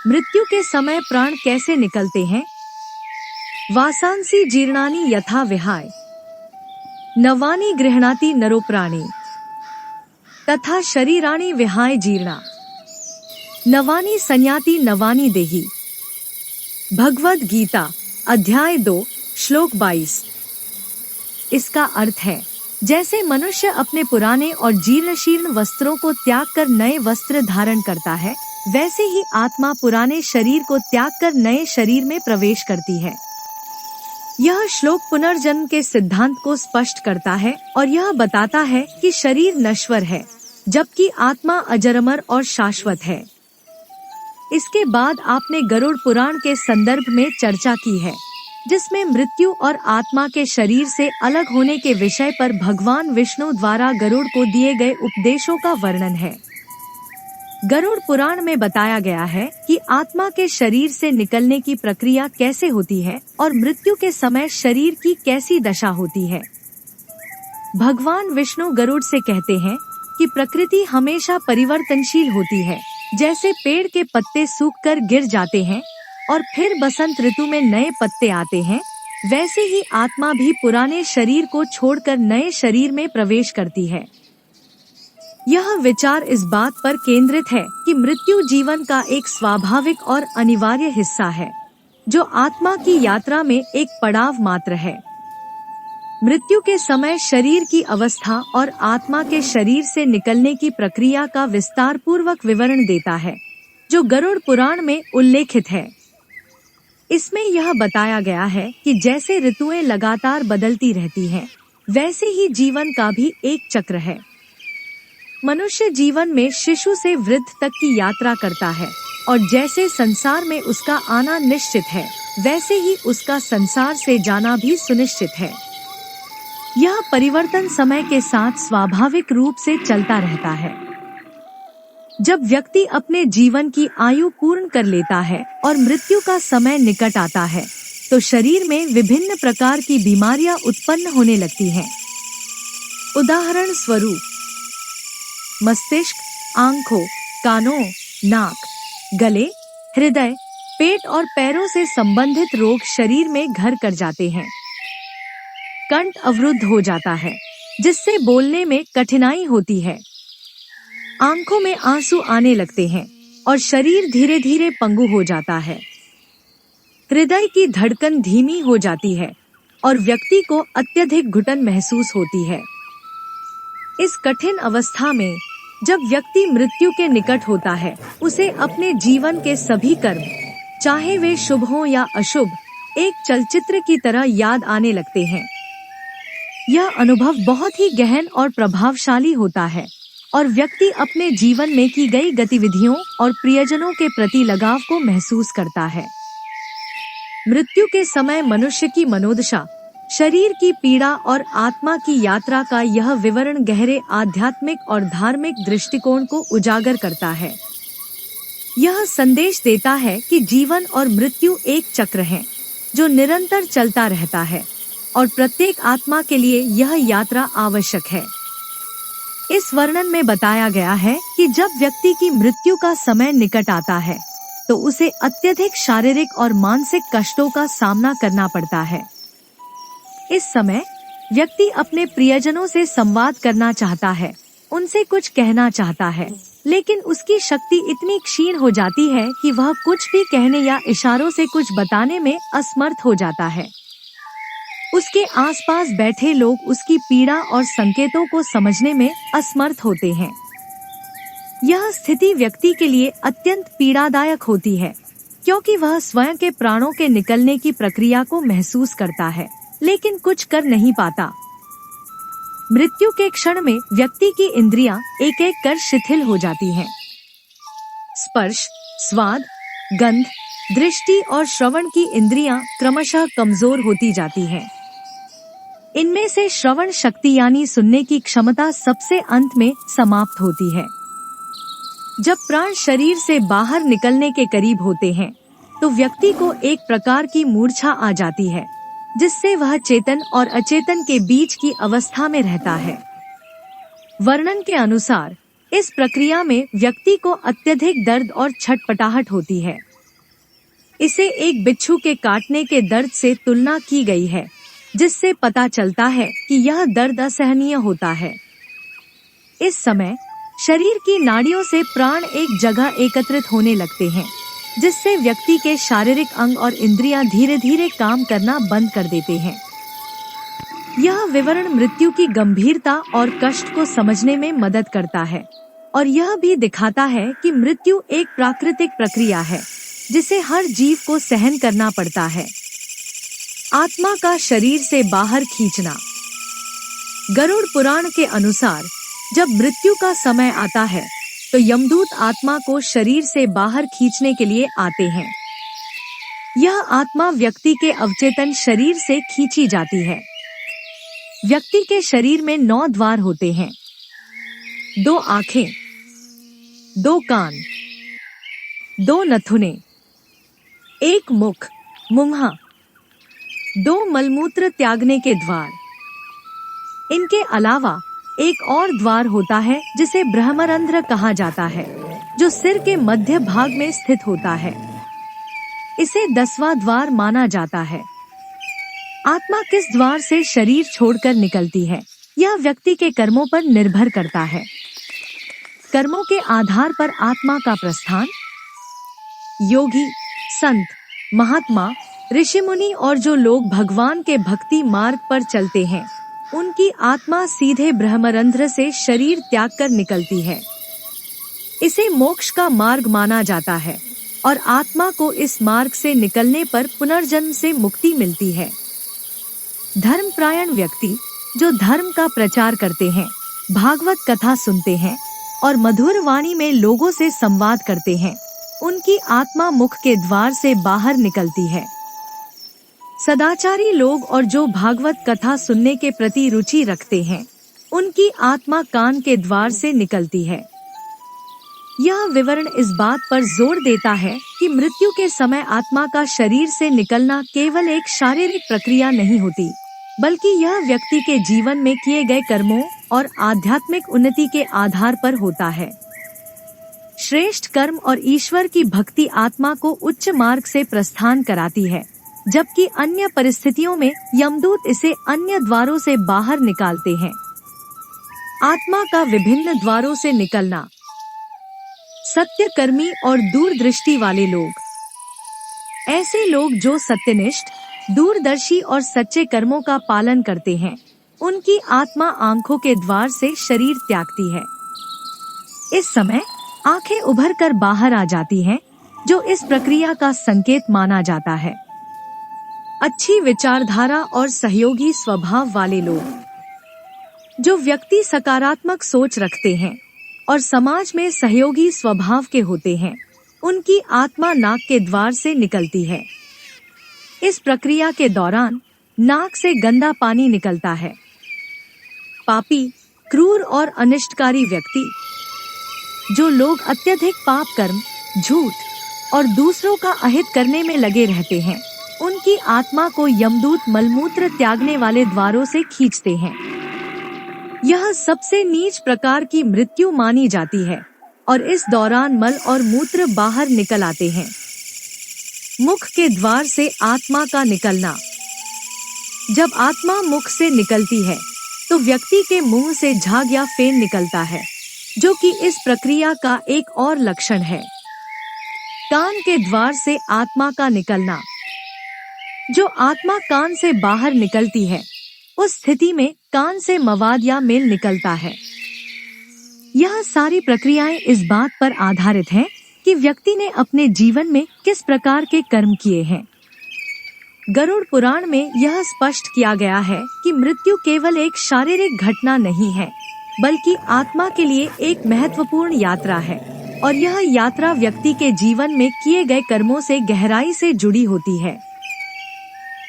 मृत्यु के समय प्राण कैसे निकलते हैं? वासांसी जीर्णानि यथा विहाय नवानि गृह्णाति नरो प्राणी तथा शरीराणि विहाय जीर्णा नवानि संयाति नवानि देहि। भगवद गीता अध्याय 2 श्लोक 22। इसका अर्थ है, जैसे मनुष्य अपने पुराने और जीर्ण वस्त्रों को त्याग कर नए वस्त्र धारण करता है, वैसे ही आत्मा पुराने शरीर को त्याग कर नए शरीर में प्रवेश करती है। यह श्लोक पुनर्जन्म के सिद्धांत को स्पष्ट करता है और यह बताता है कि शरीर नश्वर है, जबकि आत्मा अजरमर और शाश्वत है। इसके बाद आपने गरुड़ पुराण के संदर्भ में चर्चा की है, जिसमें मृत्यु और आत्मा के शरीर से अलग होने के विषय पर भगवान विष्णु द्वारा गरुड़ को दिए गए उपदेशों का वर्णन है। गरुड़ पुराण में बताया गया है कि आत्मा के शरीर से निकलने की प्रक्रिया कैसे होती है और मृत्यु के समय शरीर की कैसी दशा होती है। भगवान विष्णु गरुड़ से कहते हैं कि प्रकृति हमेशा परिवर्तनशील होती है। जैसे पेड़ के पत्ते सूखकर गिर जाते हैं और फिर बसंत ऋतु में नए पत्ते आते हैं, वैसे ही आत्मा भी पुराने शरीर को छोड़कर नए शरीर में प्रवेश करती है। यह विचार इस बात पर केंद्रित है कि मृत्यु जीवन का एक स्वाभाविक और अनिवार्य हिस्सा है, जो आत्मा की यात्रा में एक पड़ाव मात्र है। मृत्यु के समय शरीर की अवस्था और आत्मा के शरीर से निकलने की प्रक्रिया का विस्तार पूर्वक विवरण देता है, जो गरुड़ पुराण में उल्लेखित है। इसमें यह बताया गया है कि जैसे ऋतुएं लगातार बदलती रहती हैं, वैसे ही जीवन का भी एक चक्र है। मनुष्य जीवन में शिशु से वृद्ध तक की यात्रा करता है और जैसे संसार में उसका आना निश्चित है, वैसे ही उसका संसार से जाना भी सुनिश्चित है। यह परिवर्तन समय के साथ स्वाभाविक रूप से चलता रहता है। जब व्यक्ति अपने जीवन की आयु पूर्ण कर लेता है और मृत्यु का समय निकट आता है, तो शरीर में विभिन्न प्रकार की बीमारियां उत्पन्न होने लगती हैं। उदाहरण स्वरूप मस्तिष्क, आंखों, कानों, नाक, गले, हृदय, पेट और पैरों से संबंधित रोग शरीर में घर कर जाते हैं। कंठ अवरुद्ध हो जाता है, जिससे बोलने में कठिनाई होती है। आंखों में आंसू आने लगते हैं और शरीर धीरे धीरे पंगु हो जाता है। हृदय की धड़कन धीमी हो जाती है और व्यक्ति को अत्यधिक घुटन महसूस होती है। इस कठिन अवस्था में जब व्यक्ति मृत्यु के निकट होता है, उसे अपने जीवन के सभी कर्म, चाहे वे शुभ हों या अशुभ, एक चलचित्र की तरह याद आने लगते हैं। यह अनुभव बहुत ही गहन और प्रभावशाली होता है और व्यक्ति अपने जीवन में की गई गतिविधियों और प्रियजनों के प्रति लगाव को महसूस करता है। मृत्यु के समय मनुष्य की मनोदशा, शरीर की पीड़ा और आत्मा की यात्रा का यह विवरण गहरे आध्यात्मिक और धार्मिक दृष्टिकोण को उजागर करता है। यह संदेश देता है कि जीवन और मृत्यु एक चक्र है, जो निरंतर चलता रहता है और प्रत्येक आत्मा के लिए यह यात्रा आवश्यक है। इस वर्णन में बताया गया है कि जब व्यक्ति की मृत्यु का समय निकट आता है, तो उसे अत्यधिक शारीरिक और मानसिक कष्टों का सामना करना पड़ता है। इस समय व्यक्ति अपने प्रियजनों से संवाद करना चाहता है, उनसे कुछ कहना चाहता है, लेकिन उसकी शक्ति इतनी क्षीण हो जाती है कि वह कुछ भी कहने या इशारों से कुछ बताने में असमर्थ हो जाता है। उसके आसपास बैठे लोग उसकी पीड़ा और संकेतों को समझने में असमर्थ होते हैं। यह स्थिति व्यक्ति के लिए अत्यंत पीड़ादायक होती है, क्योंकि वह स्वयं के प्राणों के निकलने की प्रक्रिया को महसूस करता है, लेकिन कुछ कर नहीं पाता। मृत्यु के क्षण में व्यक्ति की इंद्रियां एक एक कर शिथिल हो जाती हैं। स्पर्श, स्वाद, गंध, दृष्टि और श्रवण की इंद्रियां क्रमशः कमजोर होती जाती हैं। इनमें से श्रवण शक्ति यानी सुनने की क्षमता सबसे अंत में समाप्त होती है। जब प्राण शरीर से बाहर निकलने के करीब होते हैं, तो व्यक्ति को एक प्रकार की मूर्छा आ जाती है, जिससे वह चेतन और अचेतन के बीच की अवस्था में रहता है। वर्णन के अनुसार इस प्रक्रिया में व्यक्ति को अत्यधिक दर्द और छटपटाहट होती है इसे एक बिच्छू के काटने के दर्द से तुलना की गई है, जिससे पता चलता है कि यह दर्द असहनीय होता है। इस समय शरीर की नाड़ियों से प्राण एक जगह एकत्रित होने लगते हैं, जिससे व्यक्ति के शारीरिक अंग और इंद्रियां धीरे धीरे काम करना बंद कर देते हैं। यह विवरण मृत्यु की गंभीरता और कष्ट को समझने में मदद करता है और यह भी दिखाता है कि मृत्यु एक प्राकृतिक प्रक्रिया है जिसे हर जीव को सहन करना पड़ता है। आत्मा का शरीर से बाहर खींचना। गरुड़ पुराण के अनुसार जब मृत्यु का समय आता है तो यमदूत आत्मा को शरीर से बाहर खींचने के लिए आते हैं। यह आत्मा व्यक्ति के अवचेतन शरीर से खींची जाती है। व्यक्ति के शरीर में 9 द्वार होते हैं, 2 आँखें, 2 कान, 2 नथुने, 1 मुख मुंहा, 2 मलमूत्र त्यागने के द्वार। इनके अलावा एक और द्वार होता है जिसे ब्रह्मरंध्र कहा जाता है, जो सिर के मध्य भाग में स्थित होता है। इसे 10वां द्वार माना जाता है। आत्मा किस द्वार से शरीर छोड़कर निकलती है, यह व्यक्ति के कर्मों पर निर्भर करता है। कर्मों के आधार पर आत्मा का प्रस्थान। योगी, संत, महात्मा, ऋषि मुनि और जो लोग भगवान के भक्ति मार्ग पर चलते हैं, उनकी आत्मा सीधे ब्रह्मरंध्र से शरीर त्याग कर निकलती है। इसे मोक्ष का मार्ग माना जाता है और आत्मा को इस मार्ग से निकलने पर पुनर्जन्म से मुक्ति मिलती है। धर्मपरायण व्यक्ति जो धर्म का प्रचार करते हैं, भागवत कथा सुनते हैं और मधुर वाणी में लोगों से संवाद करते हैं, उनकी आत्मा मुख के द्वार से बाहर निकलती है। सदाचारी लोग और जो भागवत कथा सुनने के प्रति रुचि रखते हैं, उनकी आत्मा कान के द्वार से निकलती है। यह विवरण इस बात पर जोर देता है कि मृत्यु के समय आत्मा का शरीर से निकलना केवल एक शारीरिक प्रक्रिया नहीं होती, बल्कि यह व्यक्ति के जीवन में किए गए कर्मों और आध्यात्मिक उन्नति के आधार पर होता है। श्रेष्ठ कर्म और ईश्वर की भक्ति आत्मा को उच्च मार्ग से प्रस्थान कराती है, जबकि अन्य परिस्थितियों में यमदूत इसे अन्य द्वारों से बाहर निकालते हैं। आत्मा का विभिन्न द्वारों से निकलना। सत्यकर्मी और दूरदृष्टि वाले लोग। ऐसे लोग जो सत्यनिष्ठ, दूरदर्शी और सच्चे कर्मों का पालन करते हैं, उनकी आत्मा आंखों के द्वार से शरीर त्यागती है। इस समय आंखें उभर कर बाहर आ जाती हैं, जो इस प्रक्रिया का संकेत माना जाता है। अच्छी विचारधारा और सहयोगी स्वभाव वाले लोग। जो व्यक्ति सकारात्मक सोच रखते हैं और समाज में सहयोगी स्वभाव के होते हैं, उनकी आत्मा नाक के द्वार से निकलती है। इस प्रक्रिया के दौरान नाक से गंदा पानी निकलता है। पापी, क्रूर और अनिष्टकारी व्यक्ति। जो लोग अत्यधिक पाप कर्म, झूठ और दूसरों का अहित करने में लगे रहते हैं, उनकी आत्मा को यमदूत मलमूत्र त्यागने वाले द्वारों से खींचते हैं। यह सबसे नीच प्रकार की मृत्यु मानी जाती है और इस दौरान मल और मूत्र बाहर निकल आते हैं। मुख के द्वार से आत्मा का निकलना। जब आत्मा मुख से निकलती है तो व्यक्ति के मुंह से झाग या फेन निकलता है, जो कि इस प्रक्रिया का एक और लक्षण है। कान के द्वार से आत्मा का निकलना। जो आत्मा कान से बाहर निकलती है, उस स्थिति में कान से मवाद या मेल निकलता है। यह सारी प्रक्रियाएं इस बात पर आधारित हैं कि व्यक्ति ने अपने जीवन में किस प्रकार के कर्म किए हैं। गरुड़ पुराण में यह स्पष्ट किया गया है कि मृत्यु केवल एक शारीरिक घटना नहीं है, बल्कि आत्मा के लिए एक महत्वपूर्ण यात्रा है और यह यात्रा व्यक्ति के जीवन में किए गए कर्मों से गहराई से जुड़ी होती है।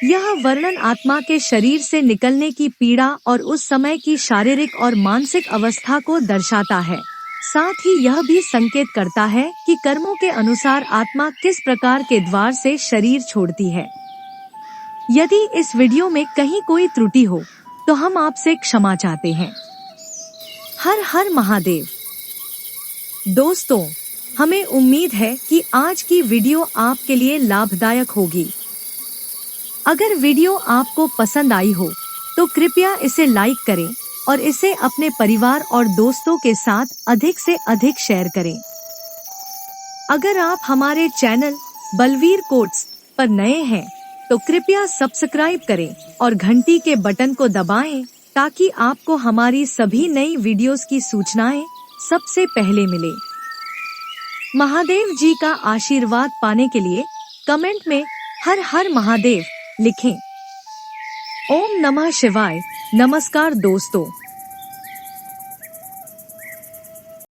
यह वर्णन आत्मा के शरीर से निकलने की पीड़ा और उस समय की शारीरिक और मानसिक अवस्था को दर्शाता है। साथ ही यह भी संकेत करता है कि कर्मों के अनुसार आत्मा किस प्रकार के द्वार से शरीर छोड़ती है। यदि इस वीडियो में कहीं कोई त्रुटि हो तो हम आपसे क्षमा चाहते हैं। हर हर महादेव। दोस्तों, हमें उम्मीद है कि आज की वीडियो आपके लिए लाभदायक होगी। अगर वीडियो आपको पसंद आई हो तो कृपया इसे लाइक करें और इसे अपने परिवार और दोस्तों के साथ अधिक से अधिक शेयर करें। अगर आप हमारे चैनल बलवीर कोट्स पर नए हैं तो कृपया सब्सक्राइब करें और घंटी के बटन को दबाएं ताकि आपको हमारी सभी नई वीडियोस की सूचनाएं सबसे पहले मिले। महादेव जी का आशीर्वाद पाने के लिए कमेंट में हर हर महादेव लिखें। ओम नमः शिवाय। नमस्कार दोस्तों।